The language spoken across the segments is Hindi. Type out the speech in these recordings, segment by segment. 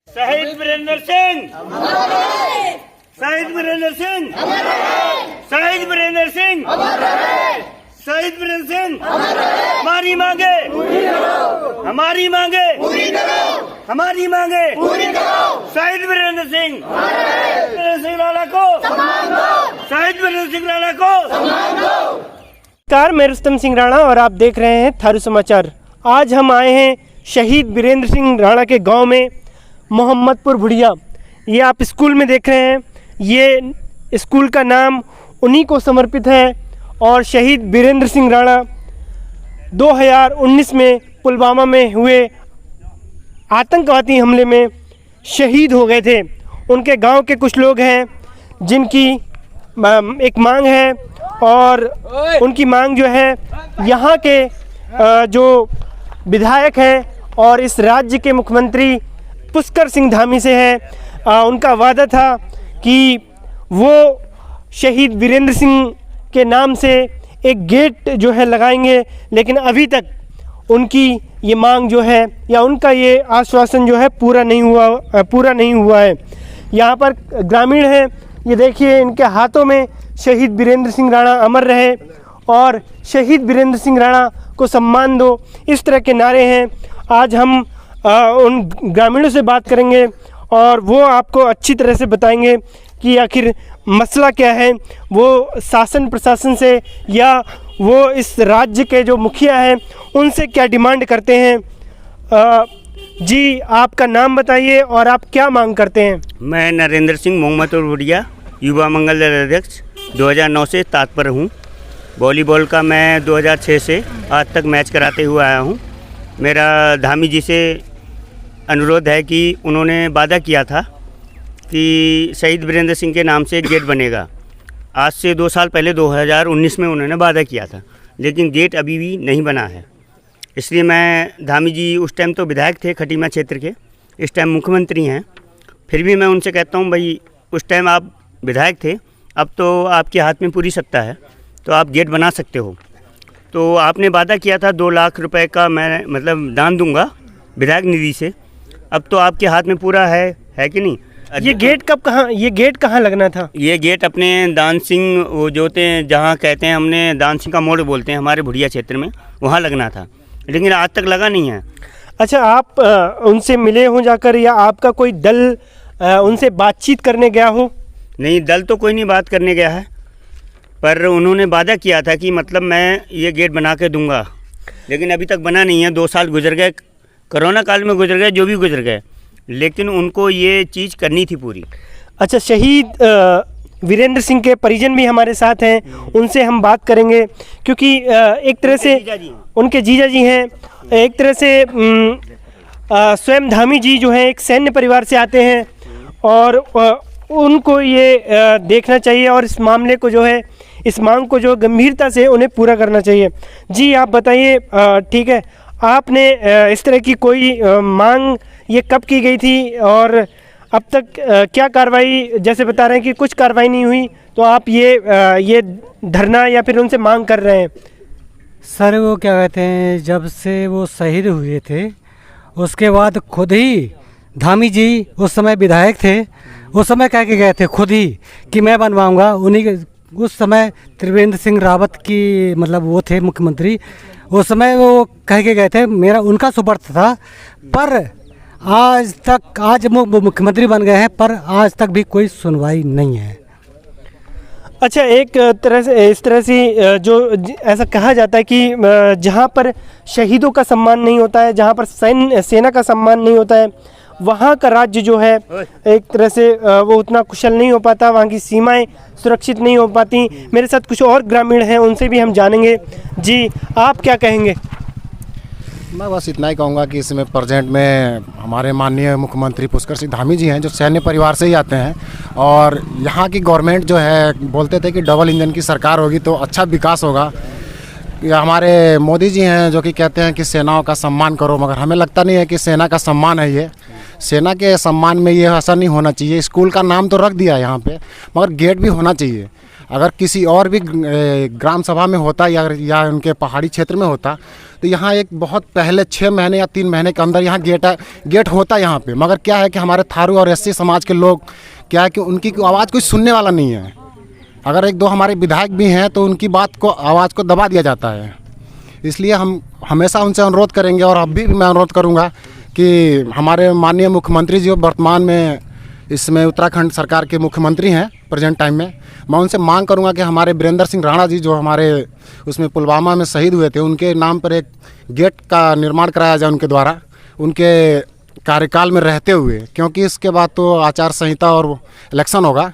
शहीद वीरेंद्र सिंह, शहीद वीरेंद्र सिंह, शहीद वीरेंद्र सिंह, शहीद वीरेंद्र सिंह, हमारी मांगे, हमारी मांगे, हमारी मांगे, शहीद वीरेंद्र सिंह, वीरेंद्र सिंह लाला को, शहीद वीरेंद्र सिंह लाला को। नमस्कार, मैं रुस्तम सिंह राणा और आप देख रहे हैं थारू समाचार। आज हम आए हैं शहीद वीरेंद्र सिंह राणा के गांव में, मोहम्मदपुर बुढ़िया। ये आप स्कूल में देख रहे हैं, ये स्कूल का नाम उन्हीं को समर्पित है। और शहीद वीरेंद्र सिंह राणा 2019 में पुलवामा में हुए आतंकवादी हमले में शहीद हो गए थे। उनके गांव के कुछ लोग हैं जिनकी एक मांग है, और उनकी मांग जो है यहाँ के जो विधायक हैं और इस राज्य के मुख्यमंत्री पुष्कर सिंह धामी से है। उनका वादा था कि वो शहीद वीरेंद्र सिंह के नाम से एक गेट जो है लगाएंगे, लेकिन अभी तक उनकी ये मांग जो है या उनका ये आश्वासन जो है पूरा नहीं हुआ है। यहाँ पर ग्रामीण हैं, ये देखिए इनके हाथों में शहीद वीरेंद्र सिंह राणा अमर रहे और शहीद वीरेंद्र सिंह राणा को सम्मान दो, इस तरह के नारे हैं। आज हम उन ग्रामीणों से बात करेंगे और वो आपको अच्छी तरह से बताएंगे कि आखिर मसला क्या है। वो शासन प्रशासन से या वो इस राज्य के जो मुखिया हैं उनसे क्या डिमांड करते हैं। जी, आपका नाम बताइए और आप क्या मांग करते हैं। मैं नरेंद्र सिंह, मोहम्मदपुर बुढ़िया, युवा मंगल दल अध्यक्ष, 2009 से तत्पर हूँ। वॉलीबॉल का मैं 2006 से आज तक मैच कराते हुए आया हूँ। मेरा धामी जी से अनुरोध है कि उन्होंने वादा किया था कि शहीद वीरेंद्र सिंह के नाम से एक गेट बनेगा। आज से 2 साल पहले 2019 में उन्होंने वादा किया था, लेकिन गेट अभी भी नहीं बना है। इसलिए मैं धामी जी उस टाइम तो विधायक थे खटीमा क्षेत्र के, इस टाइम मुख्यमंत्री हैं, फिर भी मैं उनसे कहता हूँ भाई उस टाइम आप विधायक थे, अब तो आपके हाथ में पूरी सत्ता है, तो आप गेट बना सकते हो। तो आपने वादा किया था 2 लाख रुपए का मैं मतलब दान दूंगा विधायक निधि से, अब तो आपके हाथ में पूरा है कि नहीं। ये गेट कहाँ लगना था। ये गेट अपने दान सिंह वो जो थे, जहाँ कहते हैं हमने दान सिंह का मोड़ बोलते हैं हमारे बुढ़िया क्षेत्र में, वहाँ लगना था, लेकिन आज तक लगा नहीं है। अच्छा, आप उनसे मिले हो जाकर या आपका कोई दल उनसे बातचीत करने गया हो। नहीं, दल तो कोई नहीं बात करने गया है, पर उन्होंने वादा किया था कि मतलब मैं ये गेट बना के दूंगा, लेकिन अभी तक बना नहीं है। 2 साल गुजर गए, कोरोना काल में गुजर गए, जो भी गुजर गए, लेकिन उनको ये चीज़ करनी थी पूरी। अच्छा, शहीद वीरेंद्र सिंह के परिजन भी हमारे साथ हैं, उनसे हम बात करेंगे, क्योंकि एक तरह से उनके जीजा जी हैं। एक तरह से स्वयं धामी जी जो हैं एक सैन्य परिवार से आते हैं और उनको ये देखना चाहिए और इस मामले को जो है, इस मांग को जो गंभीरता से उन्हें पूरा करना चाहिए। जी, आप बताइए, ठीक है, आपने इस तरह की कोई मांग ये कब की गई थी और अब तक क्या कार्रवाई, जैसे बता रहे हैं कि कुछ कार्रवाई नहीं हुई, तो आप ये धरना या फिर उनसे मांग कर रहे हैं। सर वो क्या कहते हैं, जब से वो शहीद हुए थे उसके बाद खुद ही धामी जी उस समय विधायक थे, उस समय कह के गए थे खुद ही कि मैं बनवाऊंगा। उन्हीं के उस समय त्रिवेंद्र सिंह रावत की मतलब वो थे मुख्यमंत्री, उस समय वो कह के गए थे, मेरा उनका सुपर्द था। पर आज वो मुख्यमंत्री बन गए हैं, पर आज तक भी कोई सुनवाई नहीं है। अच्छा, एक तरह से इस तरह से जो ऐसा कहा जाता है कि जहाँ पर शहीदों का सम्मान नहीं होता है, जहाँ पर सेना का सम्मान नहीं होता है, वहाँ का राज्य जो है एक तरह से वो उतना कुशल नहीं हो पाता, वहाँ की सीमाएं सुरक्षित नहीं हो पाती। मेरे साथ कुछ और ग्रामीण हैं, उनसे भी हम जानेंगे। जी, आप क्या कहेंगे। मैं बस इतना ही कहूँगा कि इसमें प्रेजेंट में हमारे माननीय मुख्यमंत्री पुष्कर सिंह धामी जी हैं, जो सैन्य परिवार से ही आते हैं, और यहाँ की गवर्नमेंट जो है बोलते थे कि डबल इंजन की सरकार होगी तो अच्छा विकास होगा। या हमारे मोदी जी हैं जो कि कहते हैं कि सेनाओं का सम्मान करो, मगर हमें लगता नहीं है कि सेना का सम्मान है ये। सेना के सम्मान में ये ऐसा नहीं होना चाहिए। स्कूल का नाम तो रख दिया यहाँ पे, मगर गेट भी होना चाहिए। अगर किसी और भी ग्राम सभा में होता या उनके पहाड़ी क्षेत्र में होता तो यहाँ एक बहुत पहले 6 महीने या 3 महीने के अंदर यहाँ गेट होता यहाँ पे। मगर क्या है कि हमारे थारू और एससी समाज के लोग क्या है कि उनकी आवाज़ कोई सुनने वाला नहीं है। अगर 1-2 हमारे विधायक भी हैं तो उनकी आवाज़ को दबा दिया जाता है। इसलिए हम हमेशा उनसे अनुरोध करेंगे और अब भी मैं अनुरोध करूँगा कि हमारे माननीय मुख्यमंत्री जी वर्तमान में इसमें उत्तराखंड सरकार के मुख्यमंत्री हैं प्रेजेंट टाइम में, मैं उनसे मांग करूंगा कि हमारे वीरेंद्र सिंह राणा जी जो हमारे उसमें पुलवामा में शहीद हुए थे, उनके नाम पर एक गेट का निर्माण कराया जाए उनके द्वारा, उनके कार्यकाल में रहते हुए, क्योंकि इसके बाद तो आचार संहिता और इलेक्शन होगा।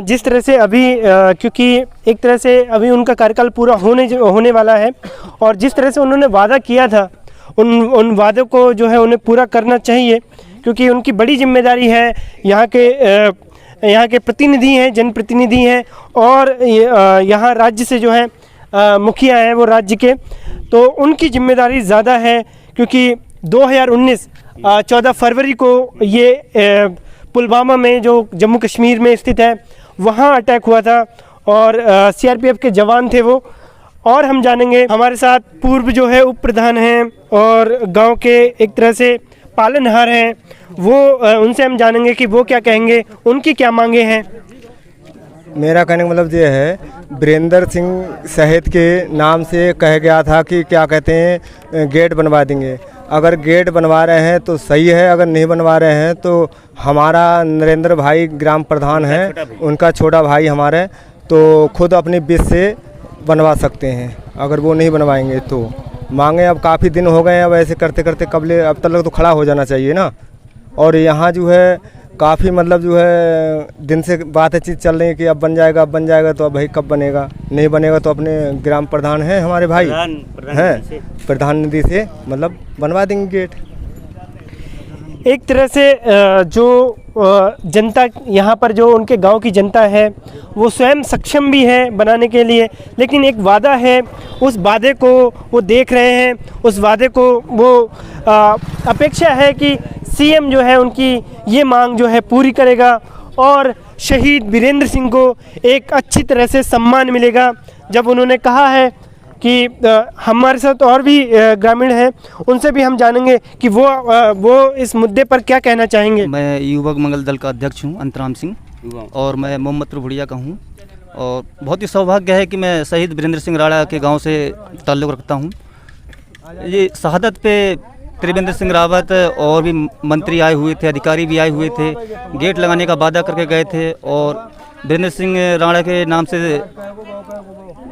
जिस तरह से अभी क्योंकि एक तरह से अभी उनका कार्यकाल पूरा होने वाला है और जिस तरह से उन्होंने वादा किया था उन वादों को जो है उन्हें पूरा करना चाहिए, क्योंकि उनकी बड़ी जिम्मेदारी है। यहाँ के प्रतिनिधि हैं, जनप्रतिनिधि हैं और यहाँ राज्य से जो है मुखिया हैं वो राज्य के, तो उनकी जिम्मेदारी ज़्यादा है। क्योंकि 2019 14 फरवरी को ये पुलवामा में जो जम्मू कश्मीर में स्थित है वहाँ अटैक हुआ था और CRPF के जवान थे वो। और हम जानेंगे, हमारे साथ पूर्व जो है उप प्रधान हैं और गांव के एक तरह से पालनहार हैं, वो उनसे हम जानेंगे कि वो क्या कहेंगे, उनकी क्या मांगे हैं। मेरा कहने का मतलब ये है, वीरेंद्र सिंह शहीद के नाम से कहा गया था कि क्या कहते हैं गेट बनवा देंगे। अगर गेट बनवा रहे हैं तो सही है, अगर नहीं बनवा रहे हैं तो हमारा नरेंद्र भाई ग्राम प्रधान हैं, उनका छोटा भाई हमारे, तो खुद अपनी बीच से बनवा सकते हैं। अगर वो नहीं बनवाएंगे तो मांगे, अब काफ़ी दिन हो गए हैं, अब ऐसे करते करते कबले अब तक तो खड़ा हो जाना चाहिए ना। और यहाँ जो है काफ़ी मतलब जो है दिन से बातें चीज़ चल रही है कि अब बन जाएगा, तो अब भाई कब बनेगा, नहीं बनेगा तो अपने ग्राम प्रधान हैं हमारे भाई हैं, प्रधानमंत्री से मतलब बनवा देंगे गेट। एक तरह से जो जनता यहाँ पर जो उनके गांव की जनता है वो स्वयं सक्षम भी है बनाने के लिए, लेकिन एक वादा है, उस वादे को वो देख रहे हैं, उस वादे को वो अपेक्षा है कि CM जो है उनकी ये मांग जो है पूरी करेगा और शहीद वीरेंद्र सिंह को एक अच्छी तरह से सम्मान मिलेगा। जब उन्होंने कहा है कि हमारे साथ और भी ग्रामीण हैं, उनसे भी हम जानेंगे कि वो इस मुद्दे पर क्या कहना चाहेंगे। मैं युवक मंगल दल का अध्यक्ष हूं, अंतराम सिंह, और मैं मोहम्मद भुड़िया का हूं। और बहुत ही सौभाग्य है कि मैं शहीद वीरेंद्र सिंह राणा के गांव से ताल्लुक़ रखता हूं। ये शहादत पे त्रिवेंद्र सिंह रावत और भी मंत्री आए हुए थे, अधिकारी भी आए हुए थे, गेट लगाने का वादा करके गए थे। और वीरेंद्र सिंह राणा के नाम से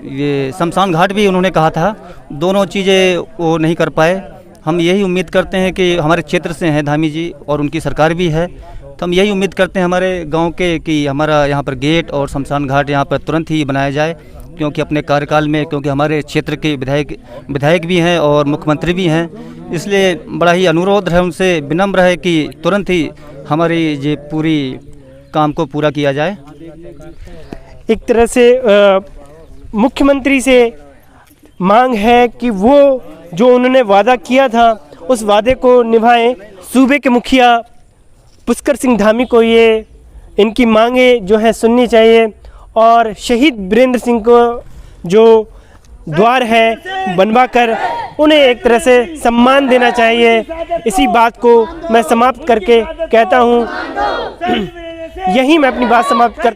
ये शमशान घाट भी उन्होंने कहा था, दोनों चीज़ें वो नहीं कर पाए। हम यही उम्मीद करते हैं कि हमारे क्षेत्र से हैं धामी जी और उनकी सरकार भी है, तो हम यही उम्मीद करते हैं हमारे गांव के कि हमारा यहाँ पर गेट और शमशान घाट यहाँ पर तुरंत ही बनाया जाए, क्योंकि अपने कार्यकाल में, क्योंकि हमारे क्षेत्र के विधायक भी हैं और मुख्यमंत्री भी हैं, इसलिए बड़ा ही अनुरोध है उनसे, विनम्र है कि तुरंत ही हमारी ये पूरी काम को पूरा किया जाए। एक तरह से मुख्यमंत्री से मांग है कि वो जो उन्होंने वादा किया था उस वादे को निभाएं। सूबे के मुखिया पुष्कर सिंह धामी को ये इनकी मांगे जो है सुननी चाहिए और शहीद वीरेंद्र सिंह को जो द्वार है बनवाकर उन्हें एक तरह से सम्मान देना चाहिए। इसी बात को मैं समाप्त करके कहता हूँ, यही मैं अपनी बात समाप्त कर